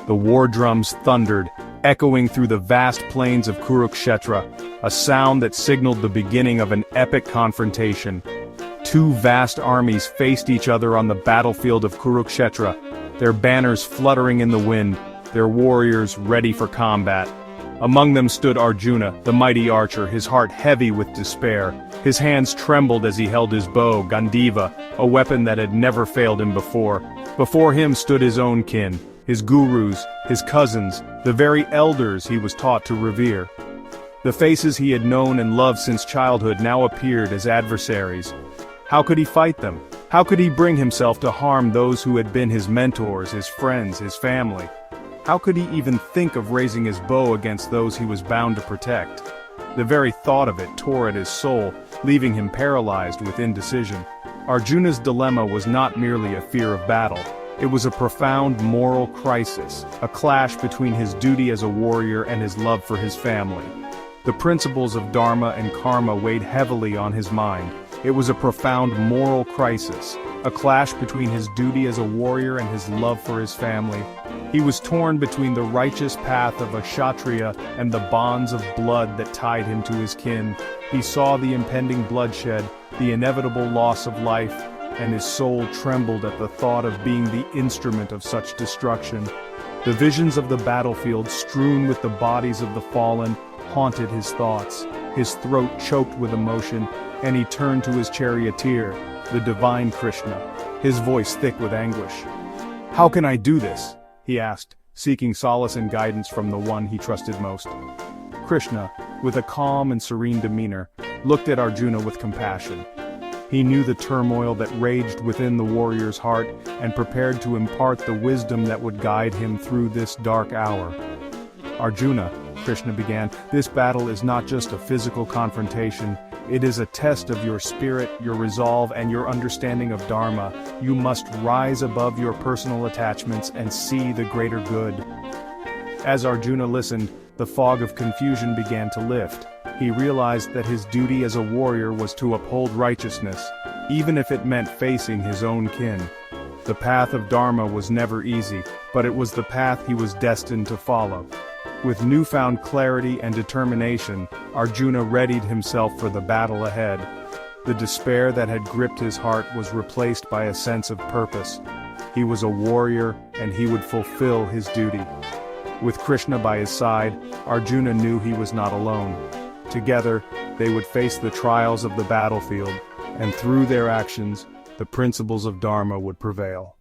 The war drums thundered, echoing through the vast plains of Kurukshetra, a sound that signaled the beginning of an epic confrontation. Two vast armies faced each other on the battlefield of Kurukshetra, their banners fluttering in the wind, their warriors ready for combat. Among them stood Arjuna, the mighty archer, his heart heavy with despair. His hands trembled as he held his bow, Gandiva, a weapon that had never failed him before. Before him stood his own kin, his gurus, his cousins, the very elders he was taught to revere. The faces he had known and loved since childhood now appeared as adversaries. How could he fight them? How could he bring himself to harm those who had been his mentors, his friends, his family? How could he even think of raising his bow against those he was bound to protect? The very thought of it tore at his soul, leaving him paralyzed with indecision. Arjuna's dilemma was not merely a fear of battle. It was a profound moral crisis, a clash between his duty as a warrior and his love for his family. The principles of dharma and karma weighed heavily on his mind. It was a profound moral crisis, a clash between his duty as a warrior and his love for his family. He was torn between the righteous path of a kshatriya and the bonds of blood that tied him to his kin. He saw the impending bloodshed, the inevitable loss of life, and his soul trembled at the thought of being the instrument of such destruction. The visions of the battlefield strewn with the bodies of the fallen haunted his thoughts. His throat choked with emotion, and he turned to his charioteer, the divine Krishna, his voice thick with anguish. "How can I do this?" he asked, seeking solace and guidance from the one he trusted most. Krishna, with a calm and serene demeanor, looked at Arjuna with compassion. He knew the turmoil that raged within the warrior's heart and prepared to impart the wisdom that would guide him through this dark hour. "Arjuna," Krishna began, "this battle is not just a physical confrontation. It is a test of your spirit, your resolve, and your understanding of dharma. You must rise above your personal attachments and see the greater good." As Arjuna listened, the fog of confusion began to lift. He realized that his duty as a warrior was to uphold righteousness, even if it meant facing his own kin. The path of dharma was never easy, but it was the path he was destined to follow. With newfound clarity and determination, Arjuna readied himself for the battle ahead. The despair that had gripped his heart was replaced by a sense of purpose. He was a warrior, and he would fulfill his duty. With Krishna by his side, Arjuna knew he was not alone. Together, they would face the trials of the battlefield, and through their actions, the principles of dharma would prevail.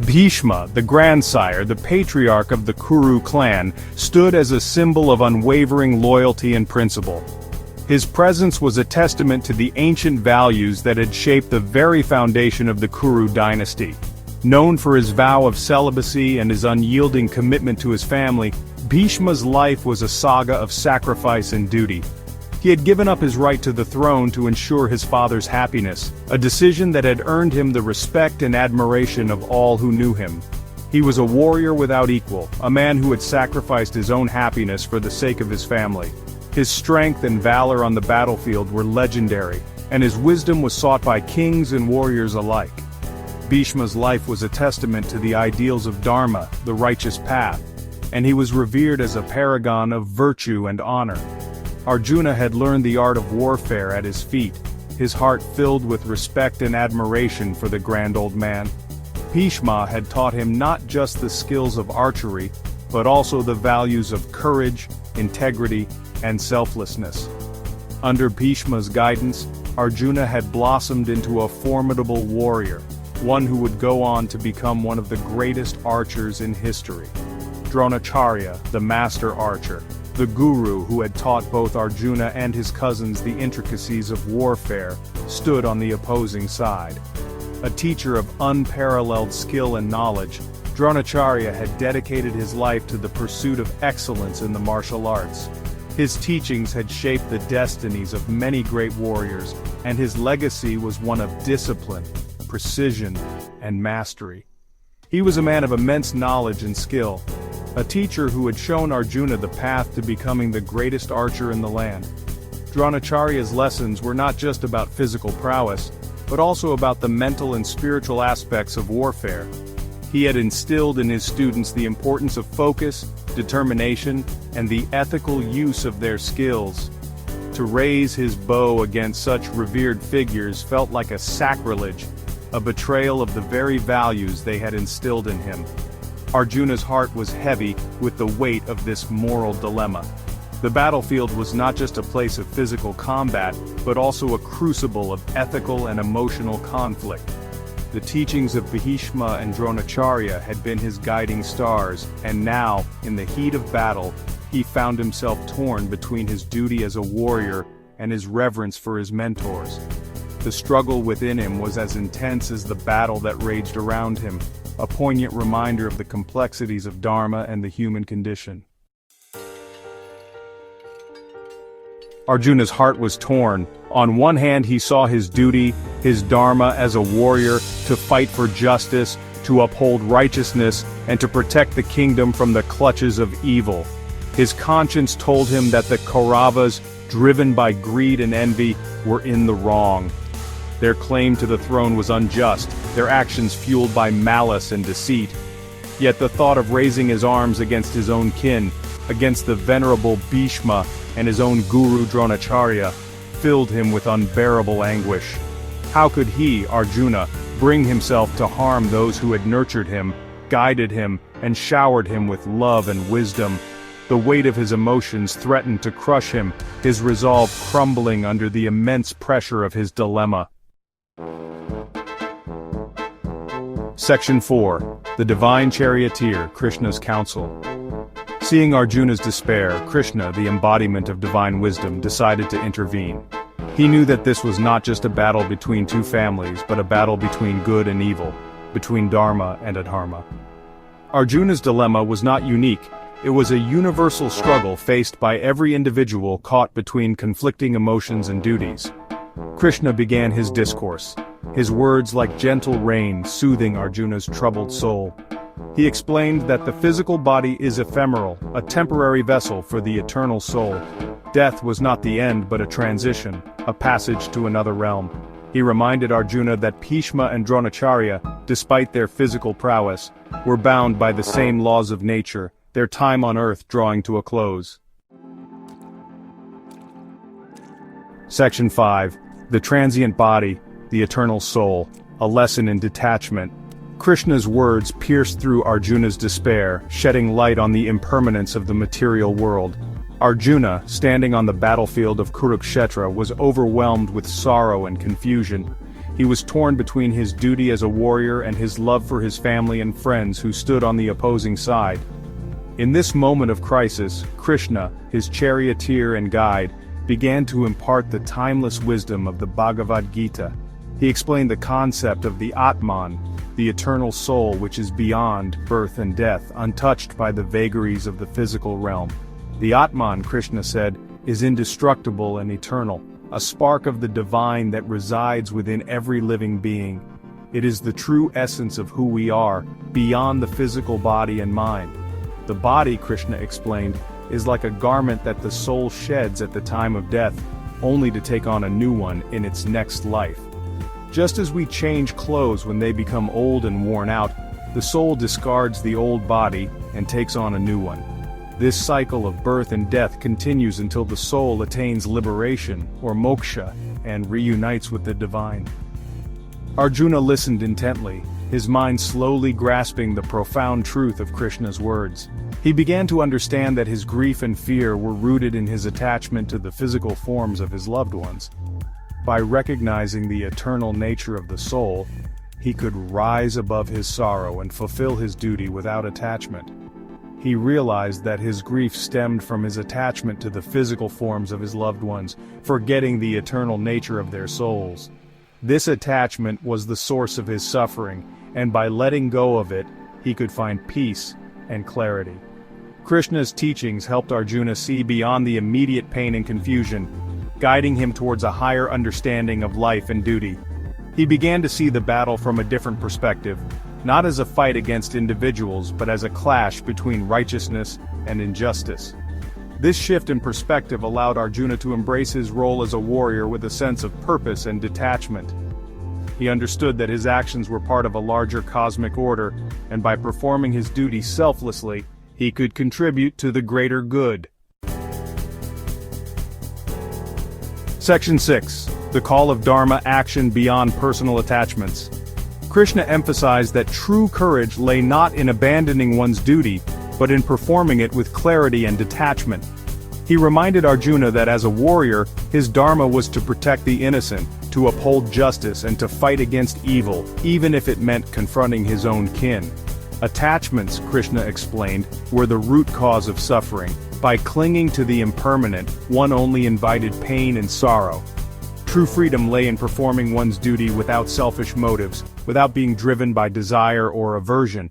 Bheeshma, the grandsire, the patriarch of the Kuru clan, stood as a symbol of unwavering loyalty and principle. His presence was a testament to the ancient values that had shaped the very foundation of the Kuru dynasty. Known for his vow of celibacy and his unyielding commitment to his family, Bheeshma's life was a saga of sacrifice and duty. He had given up his right to the throne to ensure his father's happiness, a decision that had earned him the respect and admiration of all who knew him. He was a warrior without equal, a man who had sacrificed his own happiness for the sake of his family. His strength and valor on the battlefield were legendary, and his wisdom was sought by kings and warriors alike. Bheeshma's life was a testament to the ideals of dharma, the righteous path, and he was revered as a paragon of virtue and honor. Arjuna had learned the art of warfare at his feet, his heart filled with respect and admiration for the grand old man. Bheeshma had taught him not just the skills of archery, but also the values of courage, integrity, and selflessness. Under Bheeshma's guidance, Arjuna had blossomed into a formidable warrior, one who would go on to become one of the greatest archers in history. Dronacharya, the master archer, the guru who had taught both Arjuna and his cousins the intricacies of warfare, stood on the opposing side. A teacher of unparalleled skill and knowledge, Dronacharya had dedicated his life to the pursuit of excellence in the martial arts. His teachings had shaped the destinies of many great warriors, and his legacy was one of discipline, precision, and mastery. He was a man of immense knowledge and skill, a teacher who had shown Arjuna the path to becoming the greatest archer in the land. Dronacharya's lessons were not just about physical prowess, but also about the mental and spiritual aspects of warfare. He had instilled in his students the importance of focus, determination, and the ethical use of their skills. To raise his bow against such revered figures felt like a sacrilege, a betrayal of the very values they had instilled in him. Arjuna's heart was heavy with the weight of this moral dilemma. The battlefield was not just a place of physical combat, but also a crucible of ethical and emotional conflict. The teachings of Bheeshma and Dronacharya had been his guiding stars, and now, in the heat of battle, he found himself torn between his duty as a warrior and his reverence for his mentors. The struggle within him was as intense as the battle that raged around him, a poignant reminder of the complexities of Dharma and the human condition. Arjuna's heart was torn. On one hand, he saw his duty, his dharma as a warrior, to fight for justice, to uphold righteousness, and to protect the kingdom from the clutches of evil. His conscience told him that the Kauravas, driven by greed and envy, were in the wrong. Their claim to the throne was unjust, their actions fueled by malice and deceit. Yet the thought of raising his arms against his own kin, against the venerable Bhishma and his own guru Dronacharya, filled him with unbearable anguish. How could he, Arjuna, bring himself to harm those who had nurtured him, guided him, and showered him with love and wisdom? The weight of his emotions threatened to crush him, his resolve crumbling under the immense pressure of his dilemma. Section 4. The Divine Charioteer, Krishna's Counsel. Seeing Arjuna's despair, Krishna, the embodiment of divine wisdom, decided to intervene. He knew that this was not just a battle between two families, but a battle between good and evil, between dharma and adharma. Arjuna's dilemma was not unique. It was a universal struggle faced by every individual caught between conflicting emotions and duties. Krishna began his discourse, his words like gentle rain soothing Arjuna's troubled soul. He explained that the physical body is ephemeral, a temporary vessel for the eternal soul. Death was not the end but a transition, a passage to another realm. He reminded Arjuna that Bheeshma and Dronacharya, despite their physical prowess, were bound by the same laws of nature, their time on earth drawing to a close. Section 5. The Transient Body, the Eternal Soul, a Lesson in Detachment. Krishna's words pierced through Arjuna's despair, shedding light on the impermanence of the material world. Arjuna, standing on the battlefield of Kurukshetra, was overwhelmed with sorrow and confusion. He was torn between his duty as a warrior and his love for his family and friends who stood on the opposing side. In this moment of crisis, Krishna, his charioteer and guide, began to impart the timeless wisdom of the Bhagavad Gita. He explained the concept of the Atman, the eternal soul which is beyond birth and death, untouched by the vagaries of the physical realm. The Atman, Krishna said, is indestructible and eternal, a spark of the divine that resides within every living being. It is the true essence of who we are, beyond the physical body and mind. The body, Krishna explained, is like a garment that the soul sheds at the time of death, only to take on a new one in its next life. Just as we change clothes when they become old and worn out, the soul discards the old body and takes on a new one. This cycle of birth and death continues until the soul attains liberation, or moksha, and reunites with the divine. Arjuna listened intently, his mind slowly grasping the profound truth of Krishna's words. He began to understand that his grief and fear were rooted in his attachment to the physical forms of his loved ones. By recognizing the eternal nature of the soul, he could rise above his sorrow and fulfill his duty without attachment. He realized that his grief stemmed from his attachment to the physical forms of his loved ones, forgetting the eternal nature of their souls. This attachment was the source of his suffering, and by letting go of it, he could find peace and clarity. Krishna's teachings helped Arjuna see beyond the immediate pain and confusion, guiding him towards a higher understanding of life and duty. He began to see the battle from a different perspective, not as a fight against individuals but as a clash between righteousness and injustice. This shift in perspective allowed Arjuna to embrace his role as a warrior with a sense of purpose and detachment. He understood that his actions were part of a larger cosmic order, and by performing his duty selflessly, he could contribute to the greater good. Section 6. The Call of Dharma Action Beyond Personal Attachments. Krishna emphasized that true courage lay not in abandoning one's duty, but in performing it with clarity and detachment. He reminded Arjuna that as a warrior, his dharma was to protect the innocent, to uphold justice and to fight against evil, even if it meant confronting his own kin. Attachments, Krishna explained, were the root cause of suffering. By clinging to the impermanent, one only invited pain and sorrow. True freedom lay in performing one's duty without selfish motives, without being driven by desire or aversion,